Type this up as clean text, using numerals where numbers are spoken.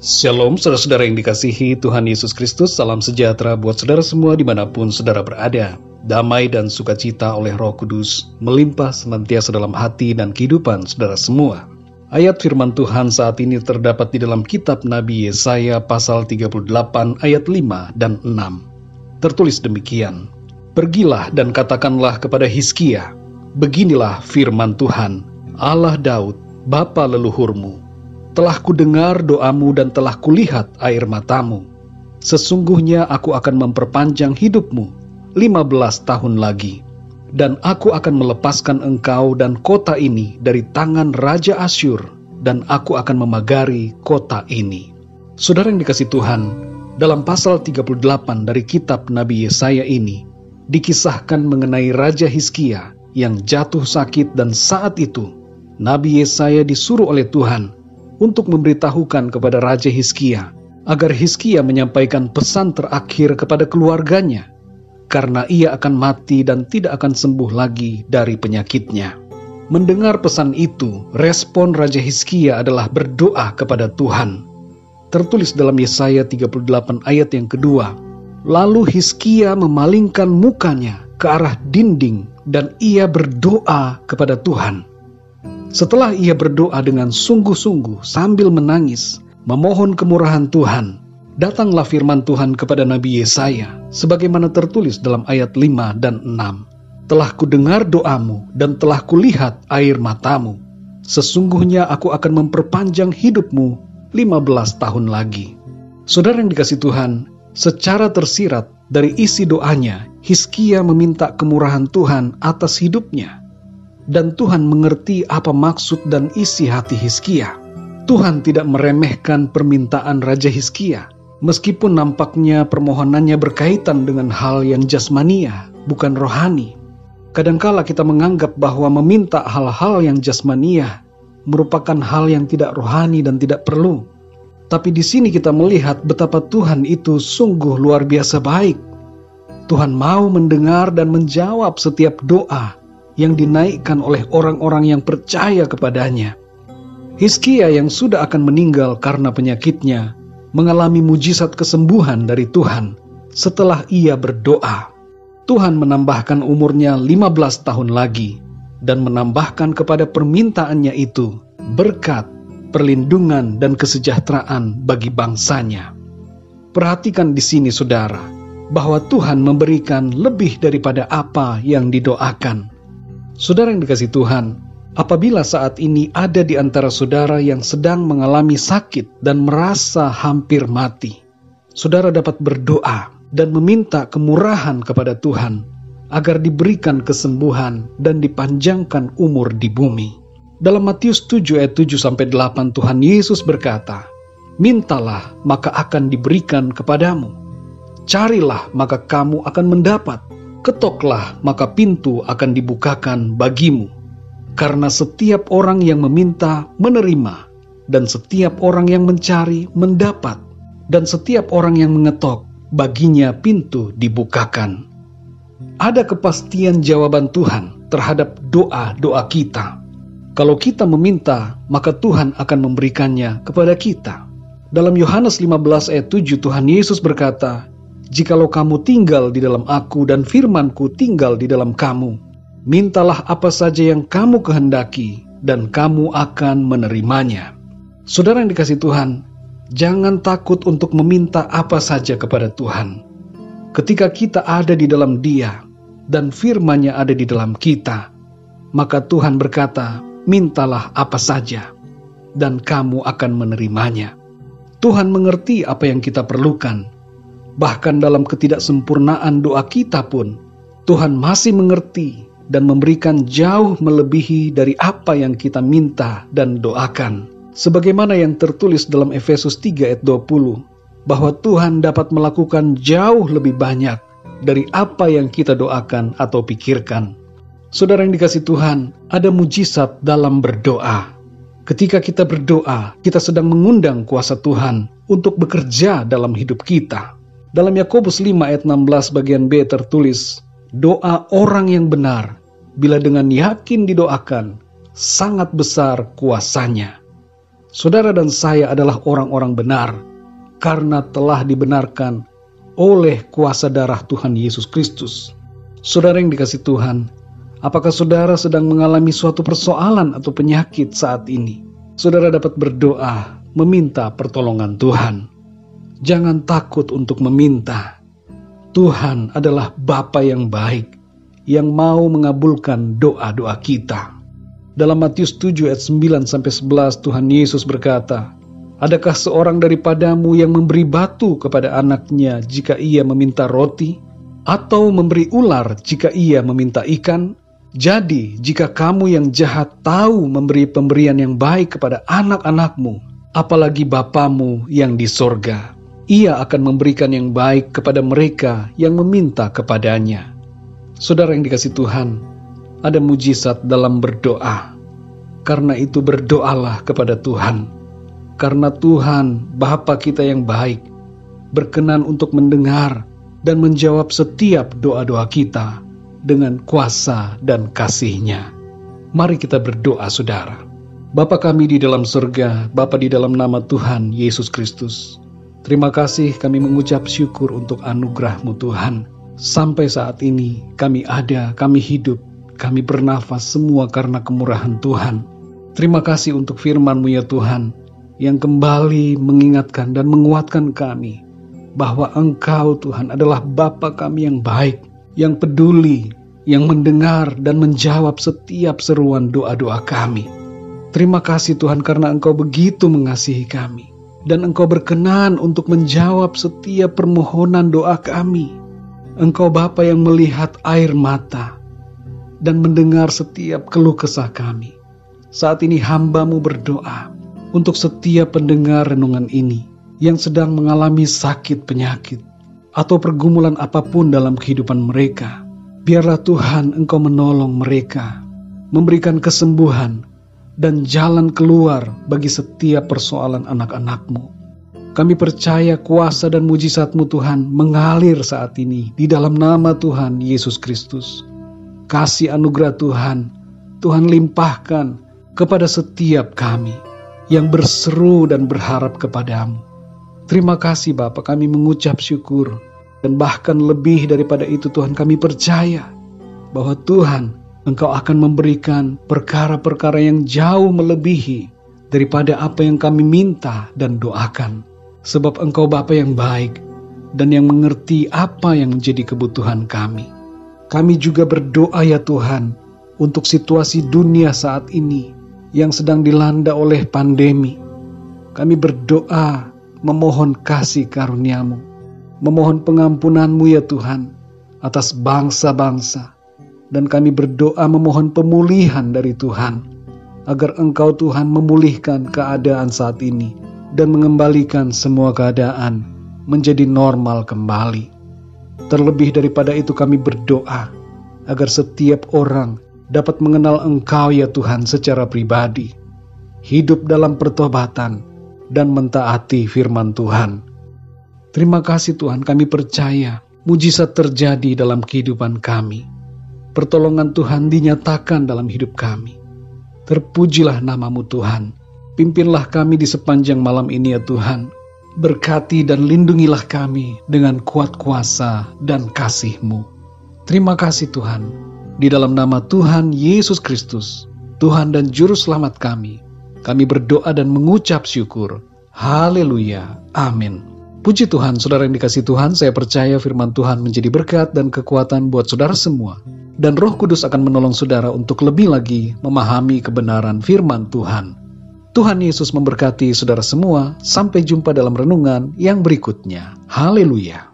Shalom saudara-saudara yang dikasihi Tuhan Yesus Kristus. Salam sejahtera buat saudara semua dimanapun saudara berada. Damai dan sukacita oleh Roh Kudus melimpah senantiasa dalam hati dan kehidupan saudara semua. Ayat firman Tuhan saat ini terdapat di dalam kitab Nabi Yesaya pasal 38 ayat 5 dan 6. Tertulis demikian, "Pergilah dan katakanlah kepada Hizkia, beginilah firman Tuhan, Allah Daud, bapa leluhurmu. Telah kudengar doamu dan telah kulihat air matamu. Sesungguhnya aku akan memperpanjang hidupmu 15 tahun lagi. Dan aku akan melepaskan engkau dan kota ini dari tangan Raja Asyur. Dan aku akan memagari kota ini." Saudara yang dikasihi Tuhan, dalam pasal 38 dari kitab Nabi Yesaya ini, dikisahkan mengenai Raja Hizkia yang jatuh sakit, dan saat itu Nabi Yesaya disuruh oleh Tuhan untuk memberitahukan kepada Raja Hizkia agar Hizkia menyampaikan pesan terakhir kepada keluarganya, karena ia akan mati dan tidak akan sembuh lagi dari penyakitnya. Mendengar pesan itu, respon Raja Hizkia adalah berdoa kepada Tuhan. Tertulis dalam Yesaya 38 ayat yang kedua, "Lalu Hizkia memalingkan mukanya ke arah dinding dan ia berdoa kepada Tuhan." Setelah ia berdoa dengan sungguh-sungguh sambil menangis, memohon kemurahan Tuhan, datanglah firman Tuhan kepada Nabi Yesaya, sebagaimana tertulis dalam ayat 5 dan 6. "Telah kudengar doamu dan telah kulihat air matamu. Sesungguhnya aku akan memperpanjang hidupmu 15 tahun lagi." Saudara yang dikasihi Tuhan, secara tersirat dari isi doanya, Hizkia meminta kemurahan Tuhan atas hidupnya. Dan Tuhan mengerti apa maksud dan isi hati Hizkia. Tuhan tidak meremehkan permintaan Raja Hizkia, meskipun nampaknya permohonannya berkaitan dengan hal yang jasmania, bukan rohani. Kadangkala kita menganggap bahwa meminta hal-hal yang jasmania merupakan hal yang tidak rohani dan tidak perlu. Tapi di sini kita melihat betapa Tuhan itu sungguh luar biasa baik. Tuhan mau mendengar dan menjawab setiap doa yang dinaikkan oleh orang-orang yang percaya kepadanya. Hizkia yang sudah akan meninggal karena penyakitnya mengalami mujizat kesembuhan dari Tuhan setelah ia berdoa. Tuhan menambahkan umurnya 15 tahun lagi dan menambahkan kepada permintaannya itu berkat, perlindungan, dan kesejahteraan bagi bangsanya. Perhatikan di sini saudara, bahwa Tuhan memberikan lebih daripada apa yang didoakan. Saudara yang dikasihi Tuhan, apabila saat ini ada di antara saudara yang sedang mengalami sakit dan merasa hampir mati, saudara dapat berdoa dan meminta kemurahan kepada Tuhan agar diberikan kesembuhan dan dipanjangkan umur di bumi. Dalam Matius 7 ayat 7-8 Tuhan Yesus berkata, "Mintalah maka akan diberikan kepadamu. Carilah maka kamu akan mendapat. Ketoklah maka pintu akan dibukakan bagimu. Karena setiap orang yang meminta menerima, dan setiap orang yang mencari mendapat, dan setiap orang yang mengetok baginya pintu dibukakan." Ada kepastian jawaban Tuhan terhadap doa-doa kita. Kalau kita meminta, maka Tuhan akan memberikannya kepada kita. Dalam Yohanes 15 ayat 7 Tuhan Yesus berkata, "Jikalau kamu tinggal di dalam aku dan firman-Ku tinggal di dalam kamu, mintalah apa saja yang kamu kehendaki dan kamu akan menerimanya." Saudara yang dikasihi Tuhan, jangan takut untuk meminta apa saja kepada Tuhan. Ketika kita ada di dalam Dia dan firman-Nya ada di dalam kita, maka Tuhan berkata, "Mintalah apa saja dan kamu akan menerimanya." Tuhan mengerti apa yang kita perlukan. Bahkan dalam ketidaksempurnaan doa kita pun, Tuhan masih mengerti dan memberikan jauh melebihi dari apa yang kita minta dan doakan. Sebagaimana yang tertulis dalam Efesus 3 ayat 20, bahwa Tuhan dapat melakukan jauh lebih banyak dari apa yang kita doakan atau pikirkan. Saudara yang dikasihi Tuhan, ada mujizat dalam berdoa. Ketika kita berdoa, kita sedang mengundang kuasa Tuhan untuk bekerja dalam hidup kita. Dalam Yakobus 5 ayat 16 bagian B tertulis, "Doa orang yang benar, bila dengan yakin didoakan, sangat besar kuasanya." Saudara dan saya adalah orang-orang benar karena telah dibenarkan oleh kuasa darah Tuhan Yesus Kristus. Saudara yang dikasihi Tuhan, apakah saudara sedang mengalami suatu persoalan atau penyakit saat ini? Saudara dapat berdoa, meminta pertolongan Tuhan. Jangan takut untuk meminta. Tuhan adalah Bapa yang baik, yang mau mengabulkan doa-doa kita. Dalam Matius 7 ayat 9-11 Tuhan Yesus berkata, "Adakah seorang daripadamu yang memberi batu kepada anaknya jika ia meminta roti? Atau memberi ular jika ia meminta ikan? Jadi jika kamu yang jahat tahu memberi pemberian yang baik kepada anak-anakmu, apalagi Bapamu yang di sorga, ia akan memberikan yang baik kepada mereka yang meminta kepadanya." Saudara yang dikasihi Tuhan, ada mujizat dalam berdoa. Karena itu berdoalah kepada Tuhan. Karena Tuhan, Bapa kita yang baik, berkenan untuk mendengar dan menjawab setiap doa-doa kita dengan kuasa dan kasih-Nya. Mari kita berdoa, saudara. Bapa kami di dalam surga, Bapa di dalam nama Tuhan Yesus Kristus, terima kasih, kami mengucap syukur untuk anugerah-Mu Tuhan. Sampai saat ini kami ada, kami hidup, kami bernafas, semua karena kemurahan Tuhan. Terima kasih untuk firman-Mu ya Tuhan, yang kembali mengingatkan dan menguatkan kami bahwa Engkau Tuhan adalah Bapa kami yang baik, yang peduli, yang mendengar dan menjawab setiap seruan doa-doa kami. Terima kasih Tuhan karena Engkau begitu mengasihi kami, dan Engkau berkenan untuk menjawab setiap permohonan doa kami. Engkau Bapa yang melihat air mata dan mendengar setiap keluh kesah kami. Saat ini hamba-Mu berdoa untuk setiap pendengar renungan ini yang sedang mengalami sakit penyakit atau pergumulan apapun dalam kehidupan mereka. Biarlah Tuhan Engkau menolong mereka, memberikan kesembuhan dan jalan keluar bagi setiap persoalan anak-anak-Mu. Kami percaya kuasa dan mujizat-Mu Tuhan mengalir saat ini di dalam nama Tuhan Yesus Kristus. Kasih anugerah Tuhan, Tuhan limpahkan kepada setiap kami yang berseru dan berharap kepada-Mu. Terima kasih Bapa, kami mengucap syukur, dan bahkan lebih daripada itu Tuhan, kami percaya bahwa Tuhan Engkau akan memberikan perkara-perkara yang jauh melebihi daripada apa yang kami minta dan doakan. Sebab Engkau Bapa yang baik dan yang mengerti apa yang menjadi kebutuhan kami. Kami juga berdoa ya Tuhan untuk situasi dunia saat ini yang sedang dilanda oleh pandemi. Kami berdoa memohon kasih karunia-Mu, memohon pengampunan-Mu ya Tuhan atas bangsa-bangsa. Dan kami berdoa memohon pemulihan dari Tuhan, agar Engkau Tuhan memulihkan keadaan saat ini dan mengembalikan semua keadaan menjadi normal kembali. Terlebih daripada itu kami berdoa agar setiap orang dapat mengenal Engkau ya Tuhan secara pribadi, hidup dalam pertobatan dan mentaati firman Tuhan. Terima kasih Tuhan, kami percaya mujizat terjadi dalam kehidupan kami. Pertolongan Tuhan dinyatakan dalam hidup kami. Terpujilah nama-Mu Tuhan. Pimpinlah kami di sepanjang malam ini ya Tuhan. Berkati dan lindungilah kami dengan kuat kuasa dan kasih-Mu. Terima kasih Tuhan. Di dalam nama Tuhan Yesus Kristus, Tuhan dan Juru Selamat kami berdoa dan mengucap syukur. Haleluya. Amin. Puji Tuhan, saudara yang dikasihi Tuhan, saya percaya firman Tuhan menjadi berkat dan kekuatan buat saudara semua. Dan Roh Kudus akan menolong saudara untuk lebih lagi memahami kebenaran firman Tuhan. Tuhan Yesus memberkati saudara semua. Sampai jumpa dalam renungan yang berikutnya. Haleluya.